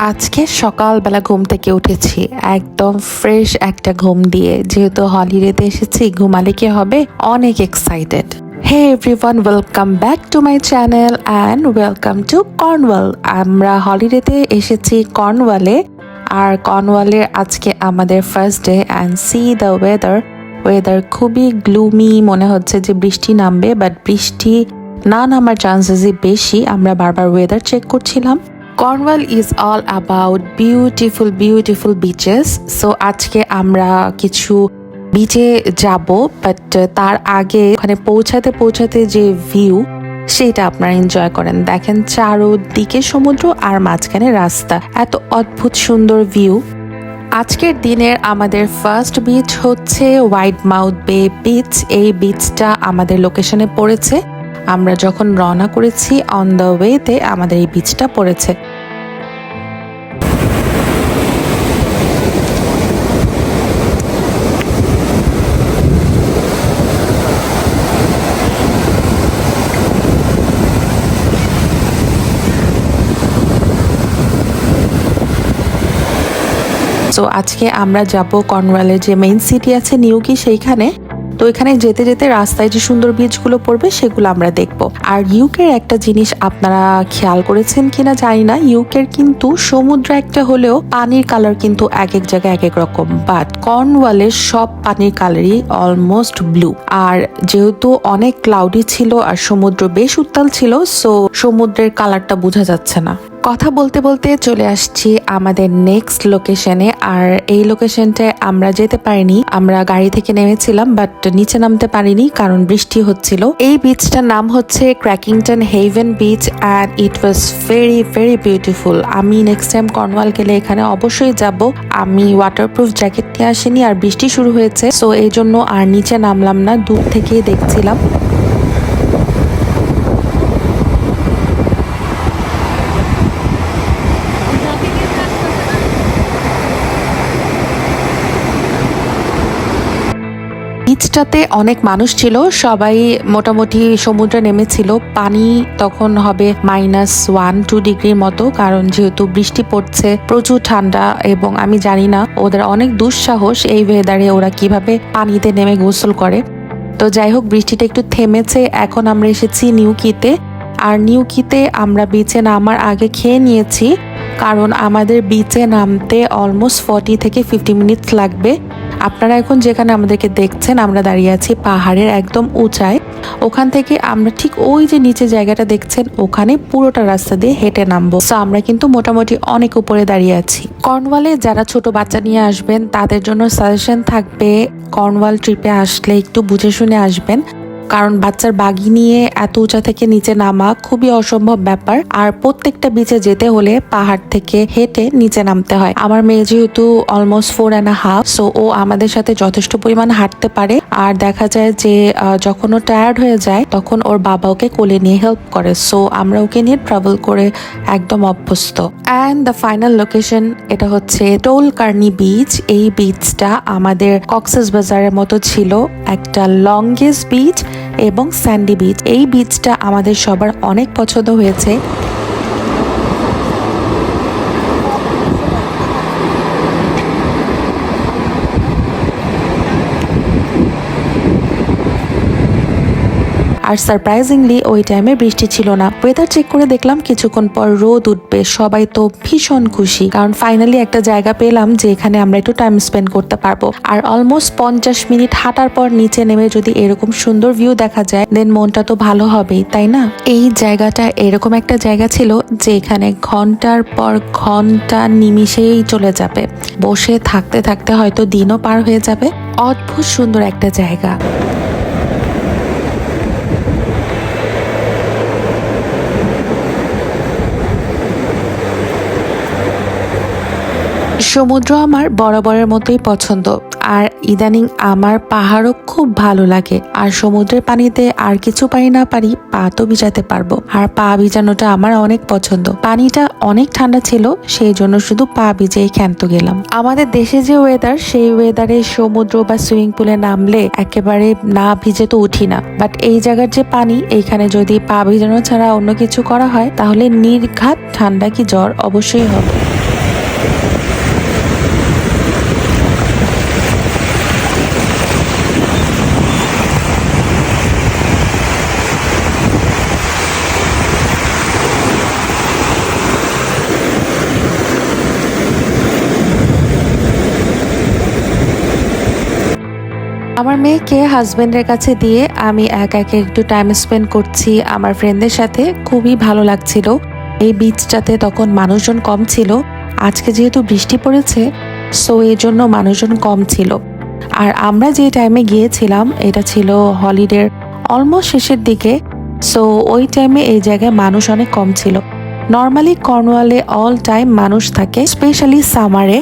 আজকে সকালবেলা ঘুম থেকে উঠেছি একদম ফ্রেশ একটা ঘুম দিয়ে, যেহেতু হলিডেতে এসেছি ঘুমালে কি হবে, অনেক excited. Hey everyone, welcome back to my channel and welcome to Cornwall. আমরা হলিডেতে এসেছি কর্নওয়ালে, আর কর্নওয়ালের আজকে আমাদের first day and see the weather খুবই গ্লুমি, মনে হচ্ছে যে বৃষ্টি নামবে, বাট বৃষ্টি না নামার চান্সেসই বেশি। আমরা বারবার ওয়েদার চেক করছিলাম। Cornwall is all about beautiful bitches. So আজকে আমরা কিছু বিচে যাব, বাট তার আগে ওখানে পৌঁছাতে যে ভিউ সেটা আপনারা এনজয় করেন। দেখেন চারোদিকে সমুদ্র আর মাঝখানে রাস্তা, এত অদ্ভুত সুন্দর ভিউ। আজকের দিনের আমাদের ফার্স্ট বিচ হচ্ছে হোয়াইট মাউথ বে বিচ। এই বিচটা আমাদের লোকেশনে পড়েছে, আমরা যখন রওনা করেছি অন দ্য ওয়েতে আমাদের এই বিচটা পড়েছে। তো আজকে আমরা যাব কর্নওয়ালের যে মেইন সিটি আছে নিউকি, সেইখানে। তো এখানে যেতে যেতে রাস্তায় যে সুন্দর বিচগুলো পড়বে সেগুলো আমরা দেখব। আর ইউকের একটা জিনিস আপনারা খেয়াল করেছেন কিনা জানি না, ইউকের কিন্তু সমুদ্র একটা হলেও পানির কালার কিন্তু এক এক জায়গায় এক এক রকম, বাট কর্নওয়ালের সব পানির কালারই অলমোস্ট ব্লু। আর যেহেতু অনেক ক্লাউডি ছিল আর সমুদ্র বেশ উত্তাল ছিল, সো সমুদ্রের কালারটা বোঝা যাচ্ছে না। কথা বলতে বলতে চলে আসছি আমাদের নেক্সট লোকেশনে। আর এই লোকেশনটায় আমরা যেতে পারিনি, আমরা গাড়ি থেকে নেমেছিলাম বাট নিচে নামতে পারিনি কারণ বৃষ্টি হচ্ছিল। এই বিচটার নাম হচ্ছে Crackington Haven beach and it was very beautiful. আমি নেক্সট টাইম কর্নওয়াল গেলে এখানে অবশ্যই যাব। আমি ওয়াটারপ্রুফ জ্যাকেট নিয়ে আসিনি আর বৃষ্টি শুরু হয়েছে, সো এই জন্য আর নিচে নামলাম না, দূর থেকেই দেখছিলাম। বিচটাতে অনেক মানুষ ছিল, সবাই মোটামুটি সমুদ্রে নেমেছিল। পানি তখন হবে -1-2 ডিগ্রির মতো, কারণ যেহেতু বৃষ্টি পড়ছে, প্রচুর ঠান্ডা। এবং আমি জানি না ওদের অনেক দুঃসাহস, এই ওয়েদারে ওরা কিভাবে পানিতে নেমে গোসল করে। তো যাই হোক, বৃষ্টিটা একটু থেমেছে। এখন আমরা এসেছি নিউকিতে। আর নিউকিতে আমরা বিচে নামার আগে খেয়ে নিয়েছি, কারণ আমাদের বিচে নামতে অলমোস্ট 40 থেকে 50 মিনিটস লাগবে। আপনারা এখন যেখানে আমাদেরকে দেখছেন, আমরা দাঁড়িয়ে আছি পাহাড়ের একদম উঁচায়। ওখান থেকে আমরা ঠিক ওই যে নিচে জায়গাটা দেখছেন, ওখানে পুরোটা রাস্তা দিয়ে হেঁটে নামবো। সো আমরা কিন্তু মোটামুটি অনেক উপরে দাঁড়িয়ে আছি। কর্নওয়ালে যারা ছোট বাচ্চা নিয়ে আসবেন তাদের জন্য সাজেশন থাকবে, কর্নওয়াল ট্রিপে আসলে একটু বুঝে শুনে আসবেন, কারণ বাচ্চার বাগি নিয়ে এত উঁচা থেকে নিচে নামা খুবই অসম্ভব ব্যাপার। আর প্রত্যেকটা বিচে যেতে হলে পাহাড় থেকে হেঁটে নিচে নামতে হয়। আমার মেয়ে যেহেতু অলমোস্ট 4.5, সো ও আমাদের সাথে যথেষ্ট পরিমাণ হাঁটতে পারে। আর দেখা যায় যে যখন ও টায়ার্ড হয়ে যায় তখন ওর বাবা ওকে কোলে নিয়ে হেল্প করে, সো আমরা ওকে নিয়ে ট্রাভেল করে একদম অভ্যস্ত। অ্যান্ড দ্য ফাইনাল লোকেশন এটা হচ্ছে টোলকার্নি বিচ। এই বিচটা আমাদের কক্সবাজারের মতো ছিল, একটা লংগেস্ট বিচ এবং স্যান্ডি বিচ। এই বিচটা আমাদের সবার অনেক পছন্দ হয়েছে। আর সারপ্রাইজিংলি ওই টাইমে বৃষ্টি ছিল না। ওয়েদার চেক করে দেখলাম কিছুক্ষণ পর রোদ উঠবে। সবাই তো ভীষণ খুশি, কারণ ফাইনালি একটা জায়গা পেলাম যে এখানে আমরা একটু টাইম স্পেন্ড করতে পারবো। আর অলমোস্ট 50 মিনিট হাঁটার পর নিচে নেমে যদি এরকম সুন্দর ভিউ দেখা যায়, দেন মনটা তো ভালো হবেই, তাই না? এই জায়গাটা এরকম একটা জায়গা ছিল যে এখানে ঘন্টার পর ঘন্টা নিমিষেই চলে যাবে, বসে থাকতে থাকতে হয়তো দিনও পার হয়ে যাবে। অদ্ভুত সুন্দর একটা জায়গা। সমুদ্র আমার বরাবরের মতোই পছন্দ, আর ইদানিং আমার পাহাড়ও খুব ভালো লাগে। আর সমুদ্রের পানিতে আর কিছু পারি না পারি, পা তো ভিজাতে পারবো, আর পা ভিজানোটা আমার অনেক পছন্দ। পানিটা অনেক ঠান্ডা ছিল, সেই জন্য শুধু পা ভিজেই ক্ষান্ত গেলাম। আমাদের দেশে যে ওয়েদার, সেই ওয়েদারে সমুদ্র বা সুইমিং পুলে নামলে একেবারে না ভিজে তো উঠি না, বাট এই জায়গার যে পানি, এইখানে যদি পা ভিজানো ছাড়া অন্য কিছু করা হয় তাহলে নির্ঘাত ঠান্ডা কি জ্বর অবশ্যই হবে। আমার মেয়েকে হাজবেন্ডের কাছে দিয়ে আমি একা একা একটু টাইম স্পেন্ড করছি আমার ফ্রেন্ডদের সাথে। খুবই ভালো লাগছিল। এই বিচটাতে তখন মানুষজন কম ছিল, আজকে যেহেতু বৃষ্টি পড়েছে সো এই জন্য মানুষজন কম ছিল। আর আমরা যে টাইমে গিয়েছিলাম এটা ছিল হলিডের অলমোস্ট শেষের দিকে, সো ওই টাইমে এই জায়গায় মানুষ অনেক কম ছিল। নর্মালি কর্নওয়ালে অল টাইম মানুষ থাকে, স্পেশালি সামারে।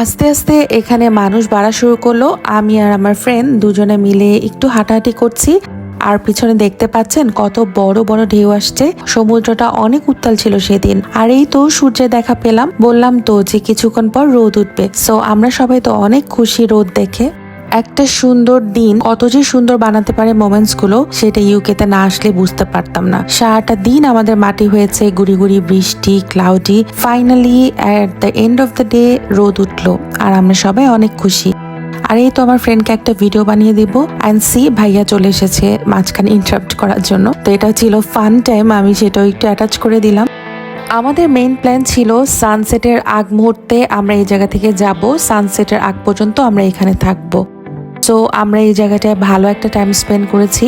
আস্তে আস্তে এখানে মানুষ বাড়া শুরু করলো। আমি আর আমার ফ্রেন্ড দুজনে মিলে একটু হাঁটাহাঁটি করছি, আর পিছনে দেখতে পাচ্ছেন কত বড় বড় ঢেউ আসছে। সমুদ্রটা অনেক উত্তাল ছিল সেদিন। আর এই তো সূর্যের দেখা পেলাম, বললাম তো যে কিছুক্ষণ পর রোদ উঠবে, সো আমরা সবাই তো অনেক খুশি রোদ দেখে। একটা সুন্দর দিন কত যে সুন্দর বানাতে পারে মোমেন্টস গুলো, সেটা ইউকেতে না আসলে বুঝতে পারতাম না। সারাটা দিন আমাদের মাটি হয়েছে গুড়ি গুড়ি বৃষ্টি, cloudy. Finally at the end of the day রোদ উঠলো, আর আমরা সবাই অনেক খুশি। আর এই তো আমার ফ্রেন্ডকে একটা ভিডিও বানিয়ে দিব, অ্যান্ড সি ভাইয়া চলে এসেছে মাঝখানে ইন্টারাপ্ট করার জন্য। তো এটা ছিল ফান টাইম, আমি সেটাও একটু অ্যাটাচ করে দিলাম। আমাদের মেইন প্ল্যান ছিল সানসেটের আগ মুহূর্তে আমরা এই জায়গা থেকে যাব, সানসেটের আগ পর্যন্ত আমরা এখানে থাকবো। সো আমরা এই জায়গাটায় ভালো একটা টাইম স্পেন্ড করেছি।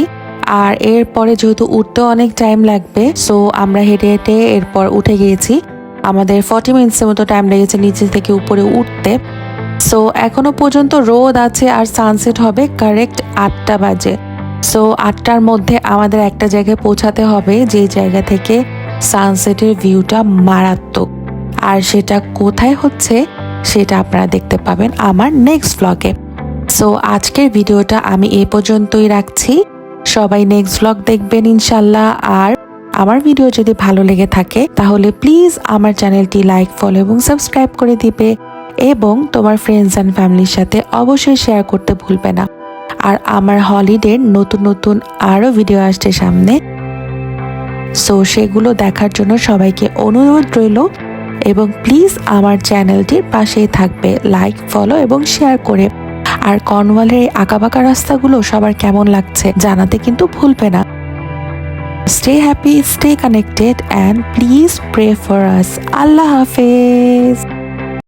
আর এরপরে যেহেতু উঠতেও অনেক টাইম লাগবে, সো আমরা হেঁটে হেঁটে এরপর উঠে গিয়েছি। আমাদের 40 মিনিটসের মতো টাইম লেগেছে নিচে থেকে উপরে উঠতে। সো এখনো পর্যন্ত রোদ আছে আর সানসেট হবে কারেক্ট 8টা বাজে। সো 8টার মধ্যে আমাদের একটা জায়গায় পৌঁছাতে হবে যে জায়গা থেকে সানসেটের ভিউটা মারাত্মক। আর সেটা কোথায় হচ্ছে সেটা আপনারা দেখতে পাবেন আমার নেক্সট ব্লগে। সো আজকের ভিডিওটা আমি এই পর্যন্তই রাখছি। সবাই নেক্সট ব্লগ দেখবেন ইনশাল্লাহ। আর আমার ভিডিও যদি ভালো লেগে থাকে তাহলে প্লিজ আমার চ্যানেলটি লাইক, ফলো এবং সাবস্ক্রাইব করে দিবে, এবং তোমার ফ্রেন্ডস অ্যান্ড ফ্যামিলির সাথে অবশ্যই শেয়ার করতে ভুলবে না। আর আমার হলিডের নতুন নতুন আরও ভিডিও আসছে সামনে, সো সেগুলো দেখার জন্য সবাইকে অনুরোধ রইল। এবং প্লিজ আমার চ্যানেলটির পাশেই থাকবে লাইক, ফলো এবং শেয়ার করে। আর কর্নওয়ালের এই আঁকাবাঁকা রাস্তাগুলো সবার কেমন লাগছে জানাতে কিন্তু ভুলবে না। Stay happy, stay connected, and please pray for us. Allah হাফেজ।